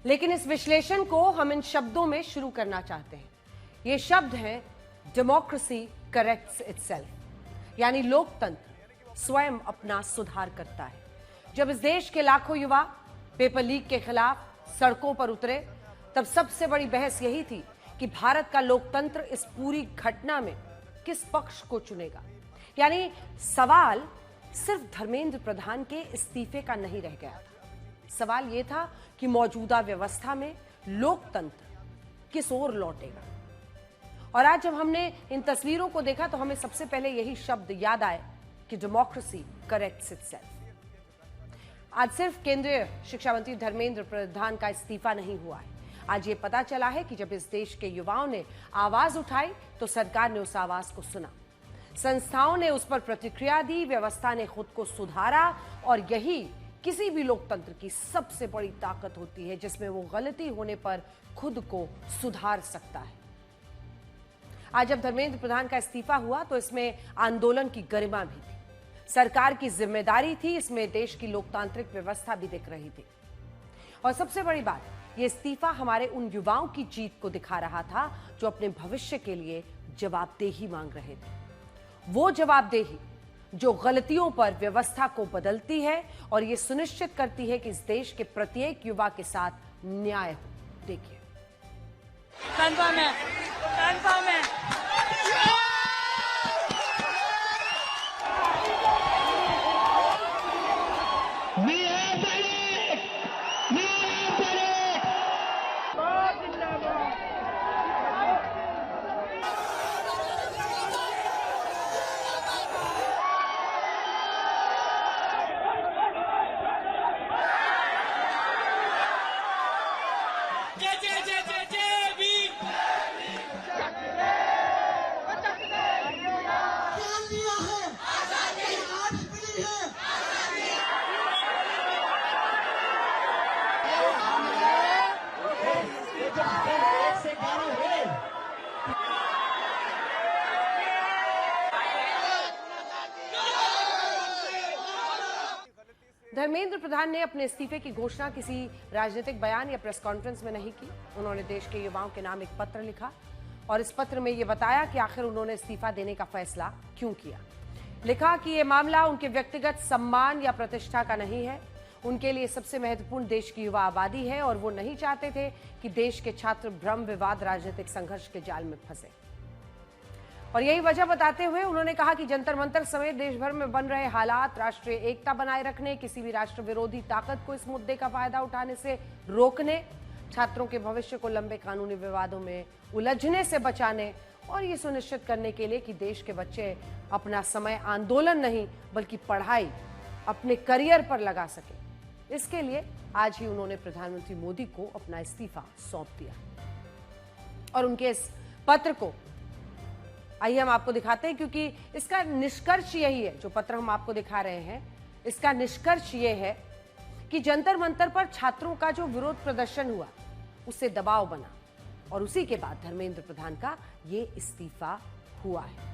लेकिन इस विश्लेषण को हम इन शब्दों में शुरू करना चाहते हैं। ये शब्द हैं डेमोक्रेसी करेक्ट्स इटसेल्फ, यानी लोकतंत्र स्वयं अपना सुधार करता है। जब इस देश के लाखों युवा पेपर लीक के खिलाफ सड़कों पर उतरे, तब सबसे बड़ी बहस यही थी कि भारत का लोकतंत्र इस पूरी घटना में किस पक्ष को चुनेगा। यानी सवाल सिर्फ धर्मेंद्र प्रधान के इस्तीफे का नहीं रह गया था। सवाल यह था कि मौजूदा व्यवस्था में लोकतंत्र किस ओर लौटेगा। और आज जब हमने इन तस्वीरों को देखा तो हमें सबसे पहले यही शब्द याद आए कि डेमोक्रेसी करेक्ट्स इटसेल्फ। आज सिर्फ केंद्रीय शिक्षा मंत्री धर्मेंद्र प्रधान का इस्तीफा नहीं हुआ है, आज ये पता चला है कि जब इस देश के युवाओं ने आवाज उठाई तो सरकार ने उस आवाज को सुना, संस्थाओं ने उस पर प्रतिक्रिया दी, व्यवस्था ने खुद को सुधारा। और यही किसी भी लोकतंत्र की सबसे बड़ी ताकत होती है, जिसमें वो गलती होने पर खुद को सुधार सकता है। आज जब धर्मेंद्र प्रधान का इस्तीफा हुआ तो इसमें आंदोलन की गरिमा भी थी, सरकार की जिम्मेदारी थी, इसमें देश की लोकतांत्रिक व्यवस्था भी दिख रही थी। और सबसे बड़ी बात, यह इस्तीफा हमारे उन युवाओं की जीत को दिखा रहा था जो अपने भविष्य के लिए जवाबदेही मांग रहे थे। वो जवाबदेही जो गलतियों पर व्यवस्था को बदलती है और ये सुनिश्चित करती है कि इस देश के प्रत्येक युवा के साथ न्याय हो। देखिए, कंफर्म है, कंफर्म है। धर्मेंद्र प्रधान ने अपने इस्तीफे की घोषणा किसी राजनीतिक बयान या प्रेस कॉन्फ्रेंस में नहीं की। उन्होंने देश के युवाओं के नाम एक पत्र लिखा और इस पत्र में यह बताया कि आखिर उन्होंने इस्तीफा देने का फैसला क्यों किया। लिखा कि यह मामला उनके व्यक्तिगत सम्मान या प्रतिष्ठा का नहीं है, उनके लिए सबसे महत्वपूर्ण देश की युवा आबादी है और वो नहीं चाहते थे कि देश के छात्र भ्रम, विवाद, राजनीतिक संघर्ष के जाल में फंसे। और यही वजह बताते हुए उन्होंने कहा कि जंतर मंतर समेत देश भर में बन रहे हालात राष्ट्रीय एकता बनाए रखने, किसी भी राष्ट्र विरोधी ताकत को इस मुद्दे का फायदा उठाने से रोकने, छात्रों के भविष्य को लंबे कानूनी विवादों में उलझने से बचाने और ये सुनिश्चित करने के लिए कि देश के बच्चे अपना समय आंदोलन नहीं बल्कि पढ़ाई, अपने करियर पर लगा सके। इसके लिए आज ही उन्होंने प्रधानमंत्री मोदी को अपना इस्तीफा सौंप दिया। और उनके इस पत्र को आइए हम आपको दिखाते हैं, क्योंकि इसका निष्कर्ष यही है, जो पत्र हम आपको दिखा रहे हैं इसका निष्कर्ष ये है कि जंतर मंतर पर छात्रों का जो विरोध प्रदर्शन हुआ उससे दबाव बना और उसी के बाद धर्मेंद्र प्रधान का ये इस्तीफा हुआ है।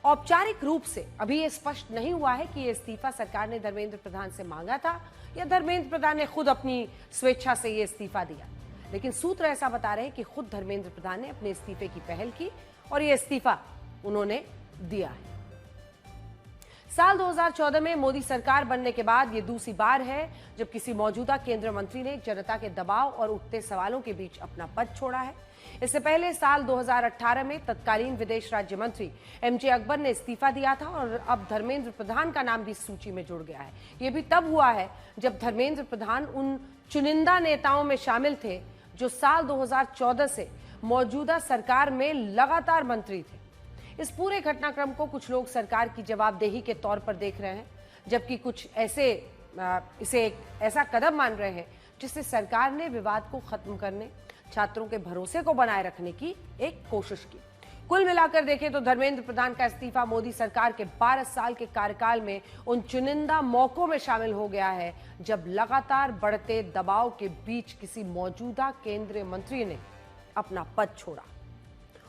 औपचारिक रूप से अभी ये स्पष्ट नहीं हुआ है कि ये इस्तीफा सरकार ने धर्मेंद्र प्रधान से मांगा था या धर्मेंद्र प्रधान ने खुद अपनी स्वेच्छा से ये इस्तीफा दिया, लेकिन सूत्र ऐसा बता रहे हैं कि खुद धर्मेंद्र प्रधान ने अपने इस्तीफे की पहल की और ये इस्तीफा उन्होंने दिया है। साल 2014 में मोदी सरकार बनने के बाद यह दूसरी बार है जब किसी मौजूदा केंद्रीय मंत्री ने जनता के दबाव और उठते सवालों के बीच अपना पद छोड़ा है। इससे पहले साल 2018 में तत्कालीन विदेश राज्य मंत्री एमजे अकबर ने इस्तीफा दिया था और अब धर्मेंद्र प्रधान का नाम भी सूची में जुड़ गया है। यह भी तब हुआ है जब धर्मेंद्र प्रधान उन चुनिंदा नेताओं में शामिल थे जो साल 2014 से मौजूदा सरकार में लगातार मंत्री थे। इस पूरे घटनाक्रम को कुछ लोग सरकार की जवाबदेही के तौर पर देख रहे हैं, जबकि कुछ इसे एक ऐसा कदम मान रहे हैं जिससे सरकार ने विवाद को खत्म करने, छात्रों के भरोसे को बनाए रखने की एक कोशिश की। कुल मिलाकर देखें तो धर्मेंद्र प्रधान का इस्तीफा मोदी सरकार के 12 साल के कार्यकाल में उन चुनिंदा मौकों में शामिल हो गया है जब लगातार बढ़ते दबाव के बीच किसी मौजूदा केंद्रीय मंत्री ने अपना पद छोड़ा।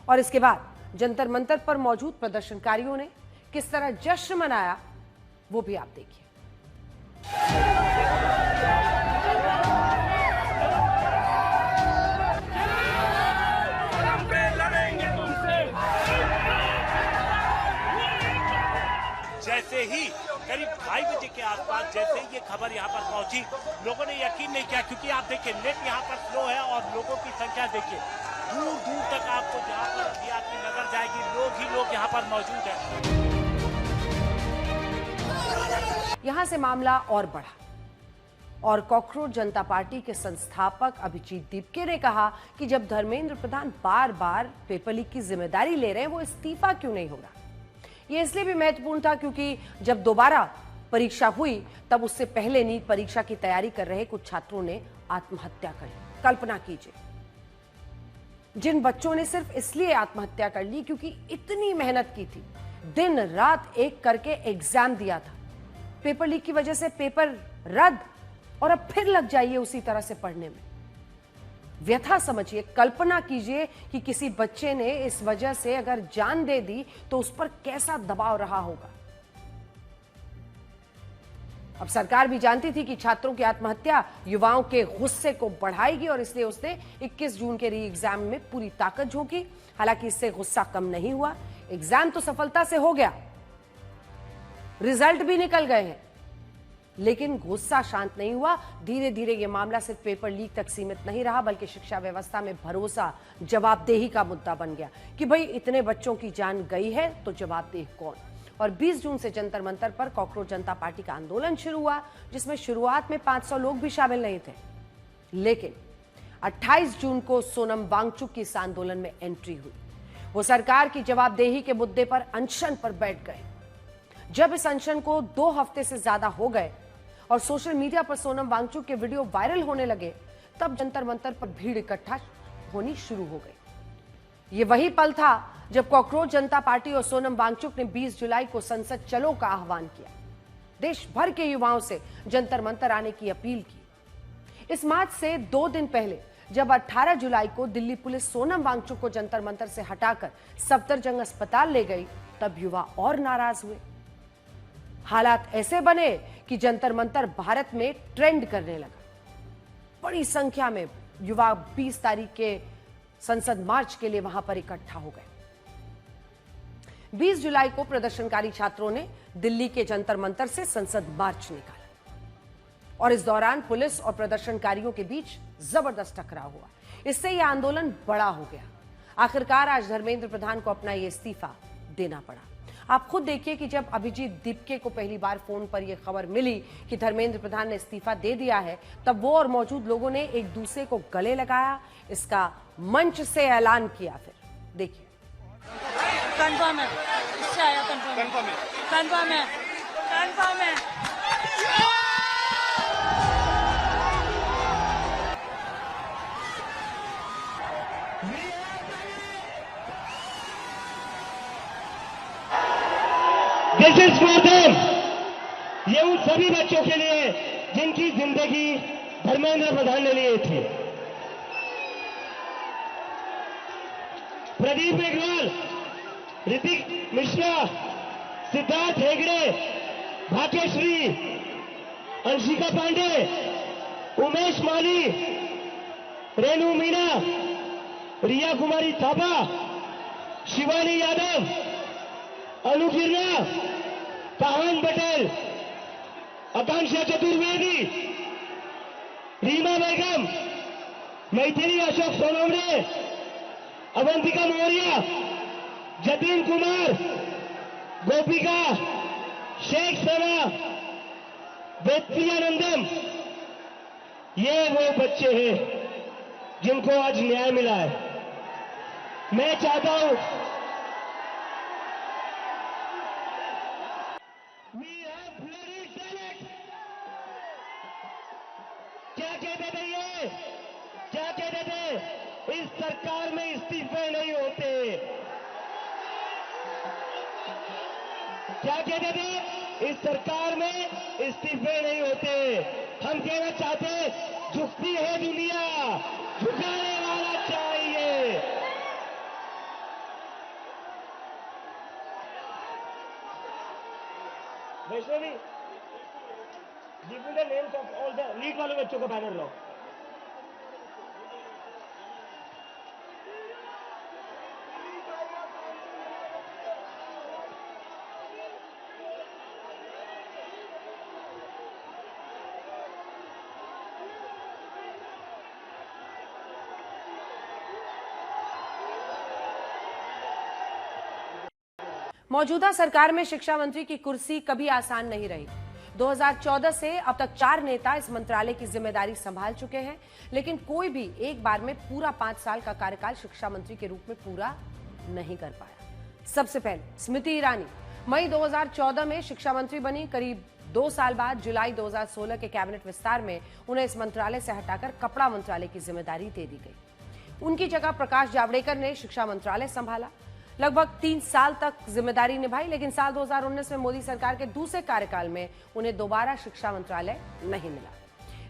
और इसके बाद जंतर मंतर पर मौजूद प्रदर्शनकारियों ने किस तरह जश्न मनाया वो भी आप देखिए। बजे के आसपास जैसे ही ये खबर यहाँ पर पहुंची, लोगों ने यकीन नहीं किया, क्योंकि आप देखिए नेट यहाँ पर स्लो है और लोगों की संख्या देखिए दूर दूर तक आपको जहाँ पर भी आपकी नजर जाएगी लोग ही लोग यहाँ पर मौजूद है। यहां से मामला और बढ़ा और कॉकरोच जनता पार्टी के संस्थापक अभिजीत दीपके ने कहा कि जब धर्मेंद्र प्रधान बार बार पेपर लीक की जिम्मेदारी ले रहे हैं, वो इस्तीफा क्यों नहीं होगा। ये इसलिए भी महत्वपूर्ण था क्योंकि जब दोबारा परीक्षा हुई तब उससे पहले नीट परीक्षा की तैयारी कर रहे कुछ छात्रों ने आत्महत्या कर ली। कल्पना कीजिए, जिन बच्चों ने सिर्फ इसलिए आत्महत्या कर ली क्योंकि इतनी मेहनत की थी, दिन रात एक करके एग्जाम दिया था, पेपर लीक की वजह से पेपर रद्द और अब फिर लग जाइए उसी तरह से पढ़ने में। व्यथा समझिए, कल्पना कीजिए कि किसी बच्चे ने इस वजह से अगर जान दे दी तो उस पर कैसा दबाव रहा होगा। अब सरकार भी जानती थी कि छात्रों की आत्महत्या युवाओं के गुस्से को बढ़ाएगी और इसलिए उसने 21 जून के री एग्जाम में पूरी ताकत झोंकी। हालांकि इससे गुस्सा कम नहीं हुआ, एग्जाम तो सफलता से हो गया, रिजल्ट भी निकल गए हैं, लेकिन गुस्सा शांत नहीं हुआ। धीरे धीरे यह मामला सिर्फ पेपर लीक तक सीमित नहीं रहा, बल्कि शिक्षा व्यवस्था में भरोसा, जवाबदेही का मुद्दा बन गया कि भाई इतने बच्चों की जान गई है तो जवाबदेह कौन। और 20 जून से जंतर मंतर पर कॉकरोच जनता पार्टी का आंदोलन शुरू हुआ, जिसमें शुरुआत में 500 लोग भी शामिल नहीं थे, लेकिन 28 जून को सोनम वांगचुक की इस आंदोलन में एंट्री हुई। वो सरकार की जवाबदेही के मुद्दे पर अनशन पर बैठ गए। जब इस अनशन को 2 हफ्ते से ज्यादा हो गए और सोशल मीडिया पर सोनम वांगचुक के वीडियो वायरल होने लगे, तब जंतर मंतर पर भीड़ इकट्ठा होनी शुरू हो गई। ये वही पल था जब कॉकरोच जनता पार्टी और सोनम वांगचुक ने 20 जुलाई को संसद चलो का आह्वान किया। देश भर के युवाओं से जंतर मंतर आने की अपील की। इस मार्च से 2 दिन पहले जब 18 जुलाई को दिल्ली पुलिस सोनम वांगचुक को जंतर मंतर से हटाकर सफदरजंग अस्पताल ले गई, तब युवा और नाराज हुए। हालात ऐसे बने कि जंतर मंतर भारत में ट्रेंड करने लगा। बड़ी संख्या में युवा 20 तारीख के संसद मार्च के लिए वहां पर इकट्ठा हो गए। 20 जुलाई को प्रदर्शनकारी छात्रों ने दिल्ली के जंतर मंतर से संसद मार्च निकाला और इस दौरान पुलिस और प्रदर्शनकारियों के बीच जबरदस्त टकराव हुआ। इससे यह आंदोलन बड़ा हो गया। आखिरकार आज धर्मेंद्र प्रधान को अपना यह इस्तीफा देना पड़ा। आप खुद देखिए कि जब अभिजीत दीपके को पहली बार फोन पर यह खबर मिली कि धर्मेंद्र प्रधान ने इस्तीफा दे दिया है, तब वो और मौजूद लोगों ने एक दूसरे को गले लगाया, इसका मंच से ऐलान किया। फिर देखिए, कंफर्म है, इससे आया कंफर्म है, कंफर्म है, कंफर्म है। This is for them. ये उन सभी बच्चों के लिए जिनकी जिंदगी धर्मेंद्र प्रधान ने लिए थी। प्रदीप मेघवाल, ऋतिक मिश्रा, सिद्धार्थ हेगड़े, भाग्यश्री, अंशिका पांडे, उमेश माली, रेणु मीना, रिया कुमारी थापा, शिवानी यादव, अनु गिर्रा, काहन पटेल, आकांक्षा चतुर्वेदी, रीमा बेगम, मैथिली अशोक सोनवणे, अवंतिका मौर्य, जतिन कुमार, गोपिका, शेख सना, वेत्रियानंदम, ये वो बच्चे हैं जिनको आज न्याय मिला है। मैं चाहता हूं क्या कहते थे ये, क्या कहते थे, इस सरकार में इस्तीफे नहीं होते। क्या कहते थे, इस सरकार में इस्तीफे नहीं होते। हम कहना चाहते, झुकती है दुनिया, झुकाने वाला चाहिए। Vaishnavi, give me the names of all the lead वाले बच्चों का बैनर लो। मौजूदा सरकार में शिक्षा मंत्री की कुर्सी कभी आसान नहीं रही। 2014 से अब तक 4 नेता इस मंत्रालय की जिम्मेदारी संभाल चुके हैं, लेकिन कोई भी एक बार में पूरा 5 साल का कार्यकाल शिक्षा मंत्री के रूप में पूरा नहीं कर पाया। सबसे पहले स्मृति ईरानी मई 2014 में शिक्षा मंत्री बनी। करीब 2 साल बाद जुलाई 2016 के कैबिनेट विस्तार में उन्हें इस मंत्रालय से हटाकर कपड़ा मंत्रालय की जिम्मेदारी दे दी गई। उनकी जगह प्रकाश जावड़ेकर ने शिक्षा मंत्रालय संभाला। लगभग 3 साल तक जिम्मेदारी निभाई, लेकिन साल 2019 में मोदी सरकार के दूसरे कार्यकाल में उन्हें दोबारा शिक्षा मंत्रालय नहीं मिला।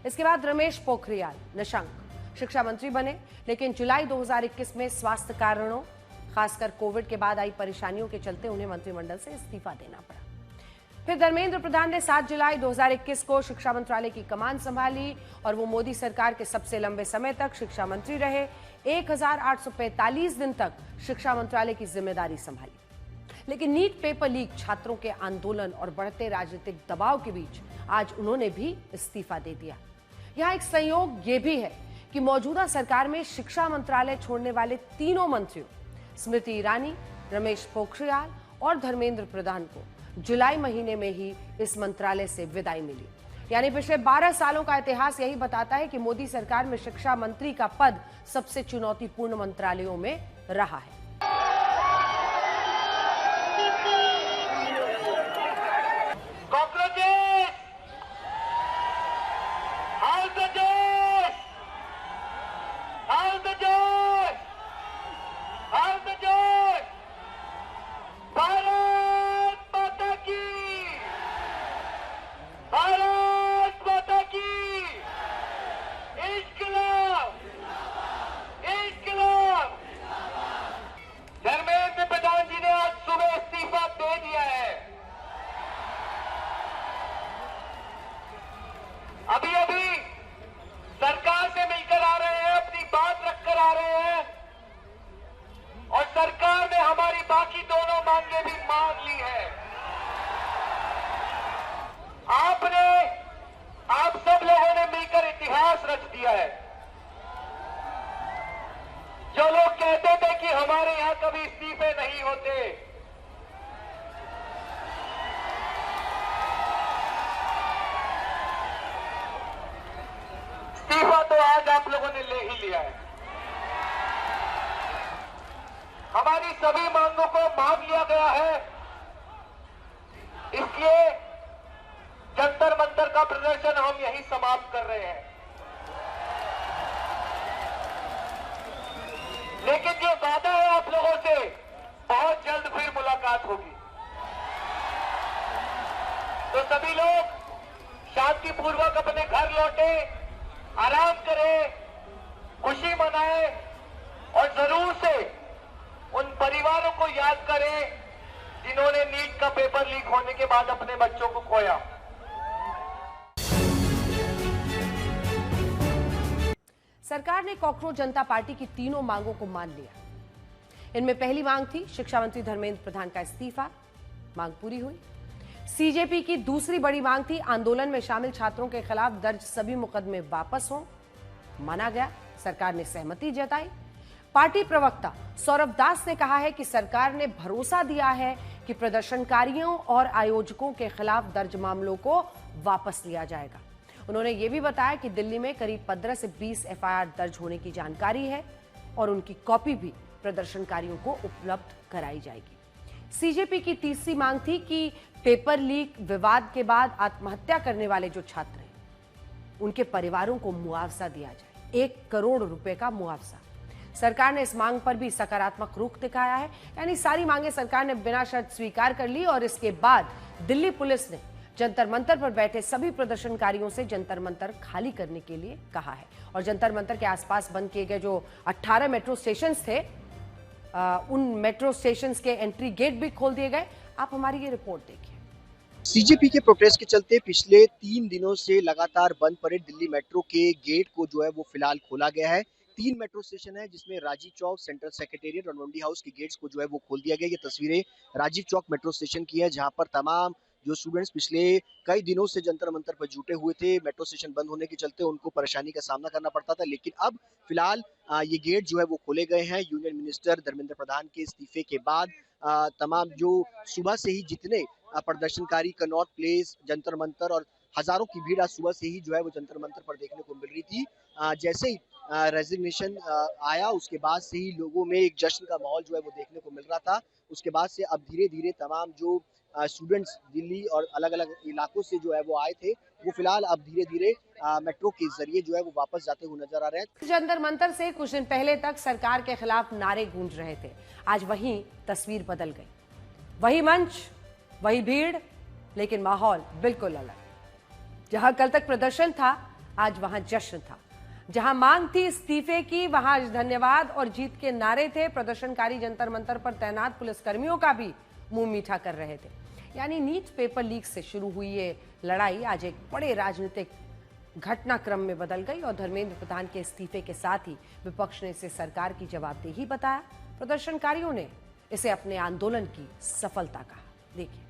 इसके बाद रमेश पोखरियाल निशंक शिक्षा मंत्री बने, लेकिन जुलाई 2021 में स्वास्थ्य कारणों, खासकर कोविड के बाद आई परेशानियों के चलते उन्हें मंत्रिमंडल से इस्तीफा देना पड़ा। फिर धर्मेंद्र प्रधान ने 7 जुलाई 2021 को शिक्षा मंत्रालय की कमान संभाली और वो मोदी सरकार के सबसे लंबे समय तक शिक्षा मंत्री रहे। 1845 दिन तक शिक्षा मंत्रालय की जिम्मेदारी संभाली। लेकिन नीट पेपर लीक, छात्रों के आंदोलन और बढ़ते राजनीतिक दबाव के बीच आज उन्होंने भी इस्तीफा दे दिया। यहाँ एक संयोग ये भी है कि मौजूदा सरकार में शिक्षा मंत्रालय छोड़ने वाले तीनों मंत्रियों स्मृति ईरानी, रमेश पोखरियाल और धर्मेंद्र प्रधान को जुलाई महीने में ही इस मंत्रालय से विदाई मिली। यानी पिछले 12 सालों का इतिहास यही बताता है कि मोदी सरकार में शिक्षा मंत्री का पद सबसे चुनौतीपूर्ण मंत्रालयों में रहा है। अभी सरकार से मिलकर आ रहे हैं, अपनी बात रखकर आ रहे हैं और सरकार ने हमारी बाकी दोनों मांगे भी मान ली है। आप सब लोगों ने मिलकर इतिहास रच दिया है। जो लोग कहते थे कि हमारे यहां कभी इस्तीफे नहीं होते, इस्तीफा तो आज आप लोगों ने ले ही लिया है। हमारी सभी मांगों को मान लिया गया है, इसलिए जंतर मंतर का प्रदर्शन हम यहीं समाप्त कर रहे हैं। लेकिन जो वादा है आप लोगों से, बहुत जल्द फिर मुलाकात होगी। तो सभी लोग शांतिपूर्वक अपने घर लौटे, आराम करें, खुशी मनाएं और जरूर से उन परिवारों को याद करें जिन्होंने नीट का पेपर लीक होने के बाद अपने बच्चों को खोया। सरकार ने कॉकरोच जनता पार्टी की तीनों मांगों को मान लिया। इनमें पहली मांग थी शिक्षा मंत्री धर्मेंद्र प्रधान का इस्तीफा, मांग पूरी हुई। सीजेपी की दूसरी बड़ी मांग थी आंदोलन में शामिल छात्रों के खिलाफ दर्ज सभी मुकदमे वापस हों, माना गया, सरकार ने सहमति जताई। पार्टी प्रवक्ता सौरभ दास ने कहा है कि सरकार ने भरोसा दिया है कि प्रदर्शनकारियों और आयोजकों के खिलाफ दर्ज मामलों को वापस लिया जाएगा। उन्होंने ये भी बताया कि दिल्ली में करीब 15 से 20 एफआईआर दर्ज होने की जानकारी है और उनकी कॉपी भी प्रदर्शनकारियों को उपलब्ध कराई जाएगी। सीजेपी की तीसरी मांग थी कि पेपर लीक विवाद के बाद आत्महत्या करने वाले जो छात्र हैं, उनके परिवारों को मुआवजा दिया जाए, 1 करोड़ रुपए का मुआवजा। सरकार ने इस मांग पर भी सकारात्मक रुख दिखाया है, यानी सारी मांगे सरकार ने बिना शर्त स्वीकार कर ली और इसके बाद दिल्ली पुलिस ने जंतर मंतर पर बैठे सभी प्रदर्शनकारियों से जंतर मंतर खाली करने के लिए कहा है। और जंतर मंतर के आसपास बंद किए गए जो 18 मेट्रो स्टेशन थे, उन मेट्रो स्टेशन के एंट्री गेट भी खोल दिए गए। आप हमारी ये रिपोर्ट देखिए। सीजेपी के प्रोटेस्ट के चलते पिछले 3 दिनों से लगातार बंद पड़े दिल्ली मेट्रो के गेट को जो है वो फिलहाल खोला गया है। 3 मेट्रो स्टेशन है जिसमें राजीव चौक, सेंट्रल सेक्रेटेरिएट और मंडी हाउस के गेट्स को जो है वो खोल दिया गया। ये तस्वीरें राजीव चौक मेट्रो स्टेशन की है, जहां पर तमाम जो स्टूडेंट्स पिछले कई दिनों से जंतर मंतर पर जुटे हुए थे, मेट्रो स्टेशन बंद होने के चलते उनको परेशानी का सामना करना पड़ता था, लेकिन अब फिलहाल ये गेट जो है वो खोले गए हैं। यूनियन मिनिस्टर धर्मेंद्र प्रधान के इस्तीफे के बाद तमाम जो सुबह से ही जितने प्रदर्शनकारी कनॉट प्लेस, जंतर मंतर और हजारों की भीड़ आज सुबह से ही जो है वो जंतर मंतर पर देखने को मिल रही थी। जैसे ही रेजिग्नेशन आया उसके बाद से ही लोगों में एक जश्न का माहौल जो है वो देखने को मिल रहा था। उसके बाद से अब धीरे धीरे तमाम जो स्टूडेंट्स दिल्ली और अलग अलग इलाकों से जो है वो आए थे, वो फिलहाल अब धीरे धीरे मेट्रो के जरिए जो है वो वापस जाते हुए नजर आ रहे हैं। जंतर मंतर से कुछ दिन पहले तक सरकार के खिलाफ नारे गूंज रहे थे, आज वही तस्वीर बदल गई। वही मंच, वही भीड़, लेकिन माहौल बिल्कुल अलग। जहां कल तक प्रदर्शन था, आज वहां जश्न था। जहां मांग थी इस्तीफे की, वहां धन्यवाद और जीत के नारे थे। प्रदर्शनकारी जंतर मंतर पर तैनात पुलिसकर्मियों का भी मुंह मीठा कर रहे थे। यानी नीट पेपर लीक से शुरू हुई ये लड़ाई आज एक बड़े राजनीतिक घटनाक्रम में बदल गई और धर्मेंद्र प्रधान के इस्तीफे के साथ ही विपक्ष ने इसे सरकार की जवाबदेही बताया। प्रदर्शनकारियों ने इसे अपने आंदोलन की सफलता कहा। देखिए।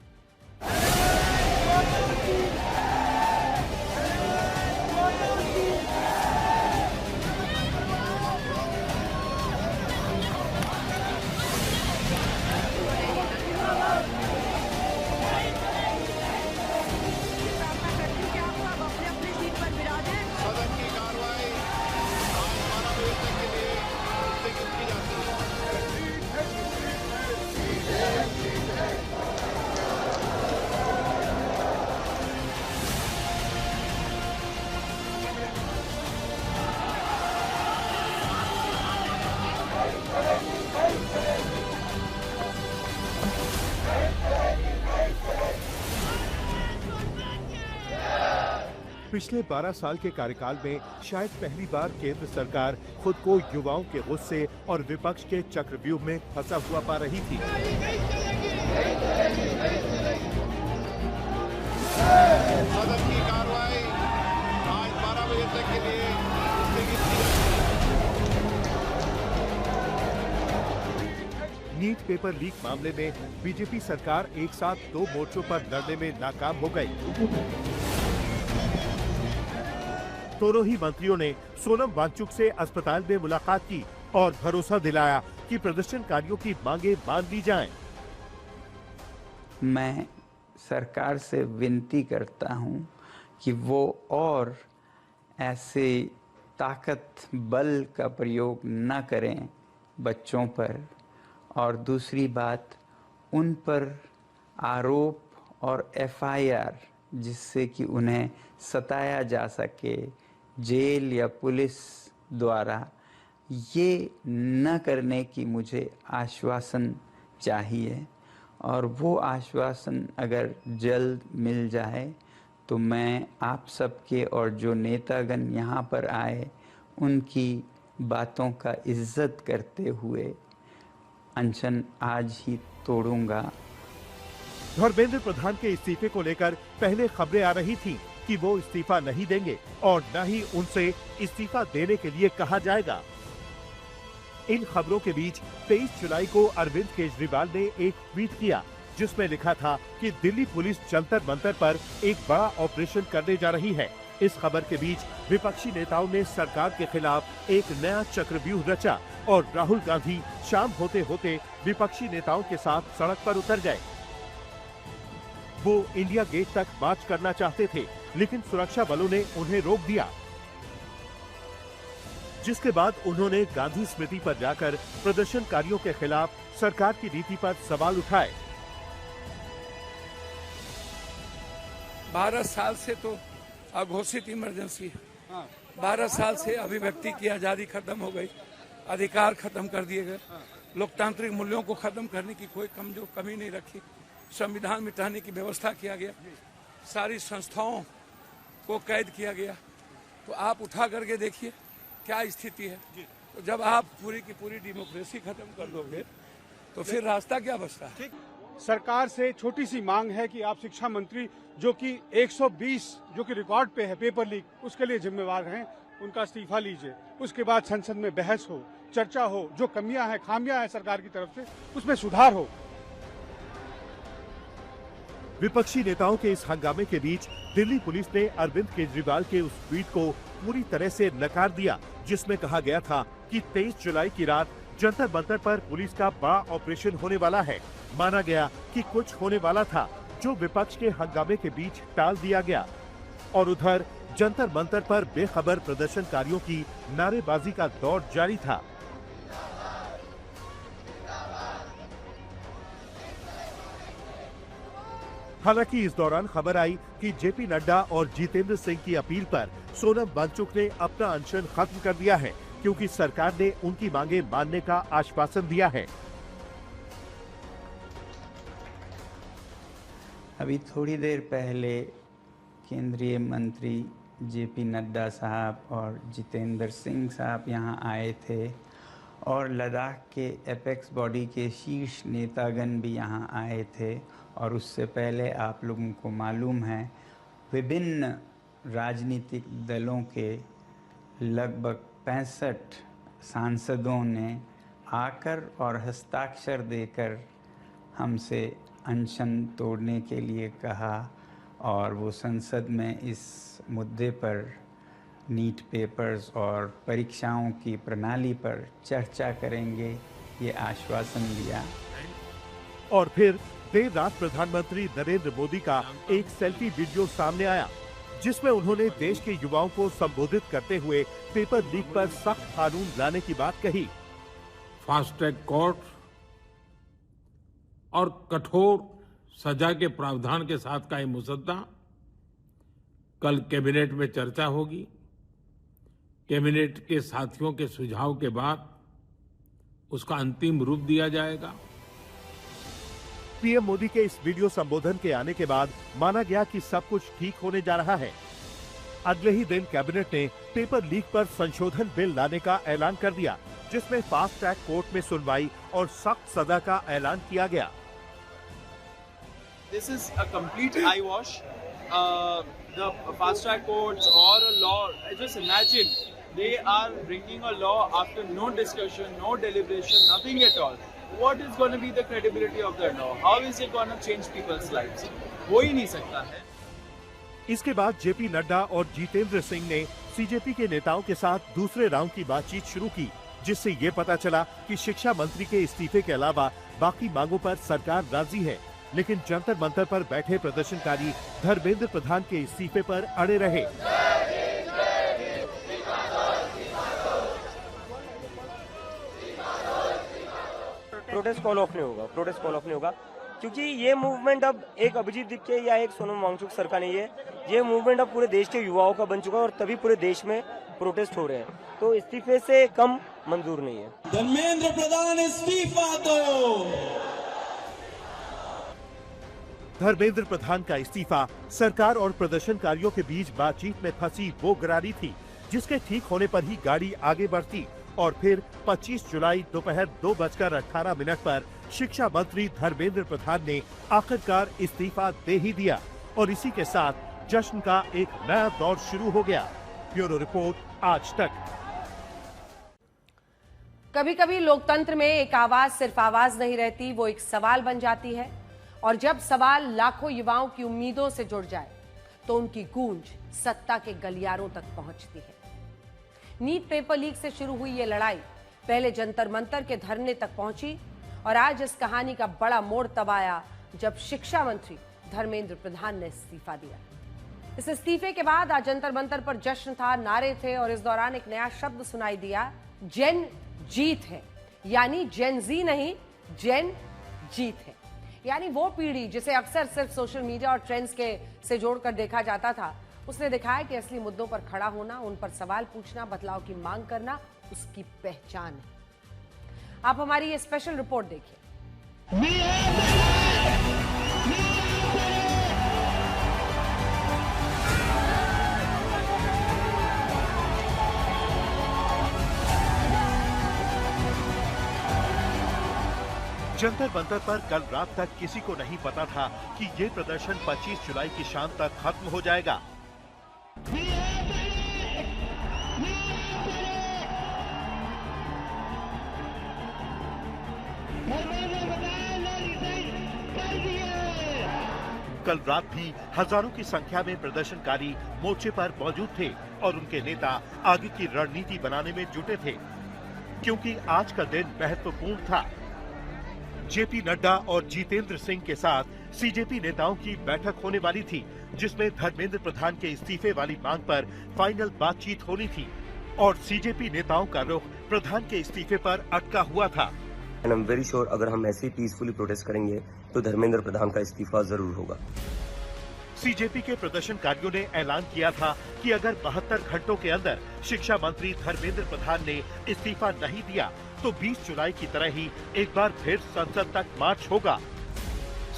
पिछले 12 साल के कार्यकाल में शायद पहली बार केंद्र सरकार खुद को युवाओं के गुस्से और विपक्ष के चक्रव्यूह में फंसा हुआ पा रही थी। सदन की कार्रवाई आज 12 बजे तक के लिए स्थगित की जाती है। नीट पेपर लीक मामले में बीजेपी सरकार एक साथ 2 मोर्चों पर लड़ने में नाकाम हो गई। दोनों ही मंत्रियों ने सोनम वांगचुक से अस्पताल में मुलाकात की और भरोसा दिलाया कि प्रदर्शनकारियों की मांगे मान ली जाएं। मैं सरकार से विनती करता हूं कि वो और ऐसे ताकत बल का प्रयोग न करें बच्चों पर, और दूसरी बात उन पर आरोप और FIR जिससे कि उन्हें सताया जा सके जेल या पुलिस द्वारा, ये न करने की मुझे आश्वासन चाहिए। और वो आश्वासन अगर जल्द मिल जाए तो मैं आप सबके और जो नेतागण यहाँ पर आए उनकी बातों का इज्जत करते हुए अनशन आज ही तोड़ूंगा। धर्मेंद्र प्रधान के इस्तीफे को लेकर पहले खबरें आ रही थी कि वो इस्तीफा नहीं देंगे और न ही उनसे इस्तीफा देने के लिए कहा जाएगा। इन खबरों के बीच 23 जुलाई को अरविंद केजरीवाल ने एक ट्वीट किया जिसमें लिखा था कि दिल्ली पुलिस जंतर मंतर पर एक बड़ा ऑपरेशन करने जा रही है। इस खबर के बीच विपक्षी नेताओं ने सरकार के खिलाफ एक नया चक्रव्यूह रचा और राहुल गांधी शाम होते होते विपक्षी नेताओं के साथ सड़क पर उतर गए। वो इंडिया गेट तक मार्च करना चाहते थे, लेकिन सुरक्षा बलों ने उन्हें रोक दिया, जिसके बाद उन्होंने गांधी स्मृति पर जाकर प्रदर्शनकारियों के खिलाफ सरकार की नीति पर सवाल उठाए। 12 साल से तो अघोषित इमरजेंसी है। 12 साल से अभिव्यक्ति की आजादी खत्म हो गई, अधिकार खत्म कर दिए गए, लोकतांत्रिक मूल्यों को खत्म करने की कोई कमी नहीं रखी, संविधान मिटाने की व्यवस्था किया गया, सारी संस्थाओं को कैद किया गया। तो आप उठा करके देखिए क्या स्थिति है। तो जब आप पूरी की पूरी डेमोक्रेसी खत्म कर दोगे तो फिर रास्ता क्या बचता है। सरकार से छोटी सी मांग है कि आप शिक्षा मंत्री जो कि 120 जो कि रिकॉर्ड पे है पेपर लीक, उसके लिए जिम्मेवार हैं, उनका इस्तीफा लीजिए। उसके बाद संसद में बहस हो, चर्चा हो, जो कमियां हैं, खामियां हैं सरकार की तरफ से, उसमें सुधार हो। विपक्षी नेताओं के इस हंगामे के बीच दिल्ली पुलिस ने अरविंद केजरीवाल के उस ट्वीट को पूरी तरह से नकार दिया जिसमें कहा गया था कि 23 जुलाई की रात जंतर मंतर पर पुलिस का बड़ा ऑपरेशन होने वाला है। माना गया कि कुछ होने वाला था जो विपक्ष के हंगामे के बीच टाल दिया गया। और उधर जंतर मंतर पर बेखबर प्रदर्शनकारियों की नारेबाजी का दौर जारी था। हालांकि इस दौरान खबर आई कि जेपी नड्डा और जितेंद्र सिंह की अपील पर सोनम वांगचुक ने अपना अनशन खत्म कर दिया है क्योंकि सरकार ने उनकी मांगे मानने का आश्वासन दिया है। अभी थोड़ी देर पहले केंद्रीय मंत्री जेपी नड्डा साहब और जितेंद्र सिंह साहब यहाँ आए थे और लद्दाख के एपेक्स बॉडी के शीर्ष नेतागण भी यहाँ आए थे। और उससे पहले आप लोगों को मालूम है विभिन्न राजनीतिक दलों के लगभग 65 सांसदों ने आकर और हस्ताक्षर देकर हमसे अनशन तोड़ने के लिए कहा और वो संसद में इस मुद्दे पर नीट पेपर्स और परीक्षाओं की प्रणाली पर चर्चा करेंगे, ये आश्वासन दिया। और फिर देर रात प्रधानमंत्री नरेंद्र मोदी का एक सेल्फी वीडियो सामने आया जिसमें उन्होंने देश के युवाओं को संबोधित करते हुए पेपर लीक पर सख्त कानून लाने की बात कही। फास्ट ट्रैक कोर्ट और कठोर सजा के प्रावधान के साथ का ये मुसद्दा कल कैबिनेट में चर्चा होगी। कैबिनेट के साथियों के सुझाव के बाद उसका अंतिम रूप दिया जाएगा। पीएम मोदी के इस वीडियो संबोधन के आने के बाद माना गया कि सब कुछ ठीक होने जा रहा है। अगले ही दिन कैबिनेट ने पेपर लीक पर संशोधन बिल लाने का ऐलान कर दिया जिसमें फास्ट ट्रैक कोर्ट में सुनवाई और सख्त सजा का ऐलान किया गया। This is a complete eyewash. The fast track courts or a law, just imagine they are bringing a law after no discussion, no deliberation, nothing at all. What is going to be the credibility of the law? How is it going to change people's lives? हो ही नहीं सकता है। इसके बाद JP Nadda और जितेंद्र सिंह ने CJP के नेताओं के साथ दूसरे राउंड की बातचीत शुरू की जिससे ये पता चला कि शिक्षा मंत्री के इस्तीफे के अलावा बाकी मांगों पर सरकार राजी है। लेकिन जंतर मंतर पर बैठे प्रदर्शनकारी धर्मेंद्र प्रधान के इस्तीफे पर अड़े रहे। प्रोटेस्ट कॉल ऑफ नहीं होगा क्योंकि ये मूवमेंट अब एक अभिजीत दीपके या एक सोनम वांगचुक सरकार नहीं है, ये मूवमेंट अब पूरे देश के युवाओं का बन चुका है और तभी पूरे देश में प्रोटेस्ट हो रहे हैं, तो इस्तीफे से कम मंजूर नहीं है। धर्मेंद्र प्रधान इस्तीफा दो। धर्मेंद्र प्रधान का इस्तीफा सरकार और प्रदर्शनकारियों के बीच बातचीत में फंसी वो गरारी थी जिसके ठीक होने पर ही गाड़ी आगे बढ़ती और फिर 25 जुलाई दोपहर 2:18 पर शिक्षा मंत्री धर्मेंद्र प्रधान ने आखिरकार इस्तीफा दे ही दिया और इसी के साथ जश्न का एक नया दौर शुरू हो गया। ब्यूरो रिपोर्ट, आज तक। कभी कभी लोकतंत्र में एक आवाज सिर्फ आवाज नहीं रहती, वो एक सवाल बन जाती है और जब सवाल लाखों युवाओं की उम्मीदों से जुड़ जाए तो उनकी गूंज सत्ता के गलियारों तक पहुंचती है। नीट पेपर लीक से शुरू हुई ये लड़ाई पहले जंतर मंतर के धरने तक पहुंची और आज इस कहानी का बड़ा मोड़ तब आया जब शिक्षा मंत्री धर्मेंद्र प्रधान ने इस्तीफा दिया। इस इस्तीफे के बाद आज जंतर मंतर पर जश्न था, नारे थे और इस दौरान एक नया शब्द सुनाई दिया, जेन जीत है। यानी जेन जी नहीं, जेन जीत है। यानी वो पीढ़ी जिसे अक्सर सिर्फ सोशल मीडिया और ट्रेंड्स के से जोड़कर देखा जाता था, उसने दिखाया कि असली मुद्दों पर खड़ा होना, उन पर सवाल पूछना, बदलाव की मांग करना उसकी पहचान है। आप हमारी ये स्पेशल रिपोर्ट देखिए। जंतर मंतर पर कल रात तक किसी को नहीं पता था कि ये प्रदर्शन 25 जुलाई की शाम तक खत्म हो जाएगा। कल रात भी हजारों की संख्या में प्रदर्शनकारी मोर्चे पर मौजूद थे और उनके नेता आगे की रणनीति बनाने में जुटे थे, क्योंकि आज का दिन महत्वपूर्ण था। जेपी नड्डा और जितेंद्र सिंह के साथ सीजेपी नेताओं की बैठक होने वाली थी, जिसमें धर्मेंद्र प्रधान के इस्तीफे वाली मांग पर फाइनल बातचीत होनी थी और सीजेपी नेताओं का रुख प्रधान के इस्तीफे पर अटका हुआ था। And I am very sure अगर हम ऐसे ही पीसफुली प्रोटेस्ट करेंगे तो धर्मेंद्र प्रधान का इस्तीफा जरूर होगा। सीजेपी के प्रदर्शनकारियों ने ऐलान किया था कि अगर 72 घंटों के अंदर शिक्षा मंत्री धर्मेंद्र प्रधान ने इस्तीफा नहीं दिया तो 20 जुलाई की तरह ही एक बार फिर संसद तक मार्च होगा।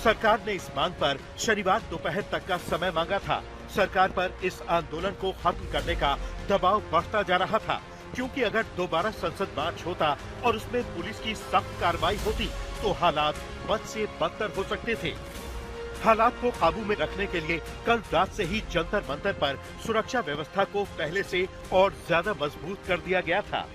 सरकार ने इस मांग पर शनिवार दोपहर तक का समय मांगा था। सरकार पर इस आंदोलन को खत्म करने का दबाव बढ़ता जा रहा था, क्योंकि अगर दोबारा संसद मार्च होता और उसमें पुलिस की सख्त कार्रवाई होती तो हालात बद से बदतर हो सकते थे। हालात को काबू में रखने के लिए कल रात से ही जंतर मंतर पर सुरक्षा व्यवस्था को पहले से और ज्यादा मजबूत कर दिया गया था।